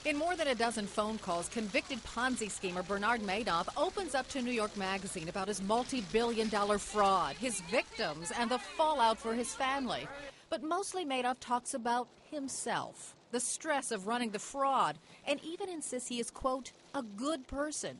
In more than a dozen phone calls, convicted Ponzi schemer Bernard Madoff opens up to New York Magazine about his multi-billion-dollar fraud, his victims, and the fallout for his family. But mostly Madoff talks about himself, the stress of running the fraud, and even insists he is, quote, a good person.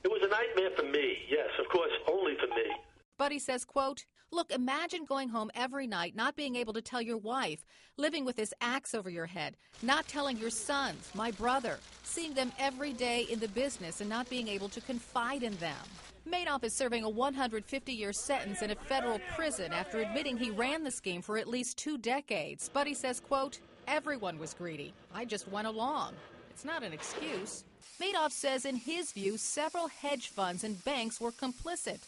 It was a nightmare for me, yes, of course, only for me. But he says, quote, look, imagine going home every night, not being able to tell your wife, living with this axe over your head, not telling your sons, my brother, seeing them every day in the business and not being able to confide in them. Madoff is serving a 150-year sentence in a federal prison after admitting he ran the scheme for at least 2 decades. But he says, quote, everyone was greedy. I just went along. It's not an excuse. Madoff says in his view, several hedge funds and banks were complicit.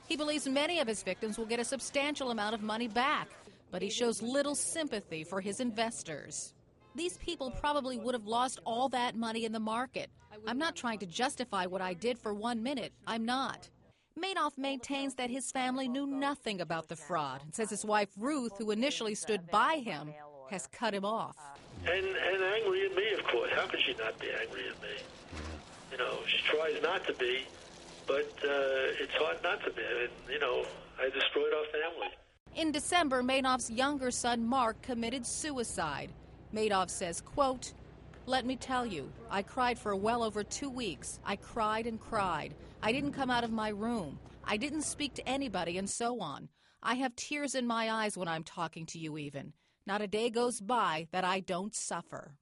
He believes many of his victims will get a substantial amount of money back, but he shows little sympathy for his investors. These people probably would have lost all that money in the market. I'm not trying to justify what I did for 1 minute. I'm not. Madoff maintains that his family knew nothing about the fraud and says his wife Ruth, who initially stood by him, has cut him off. And angry at me, of course. How could she not be angry at me? You know, she tries not to be, but it's hard not to be. And, you know, I destroyed our family. In December, Madoff's younger son, Mark, committed suicide. Madoff says, quote, let me tell you, I cried for well over 2 weeks. I cried and cried. I didn't come out of my room. I didn't speak to anybody and so on. I have tears in my eyes when I'm talking to you even. Not a day goes by that I don't suffer.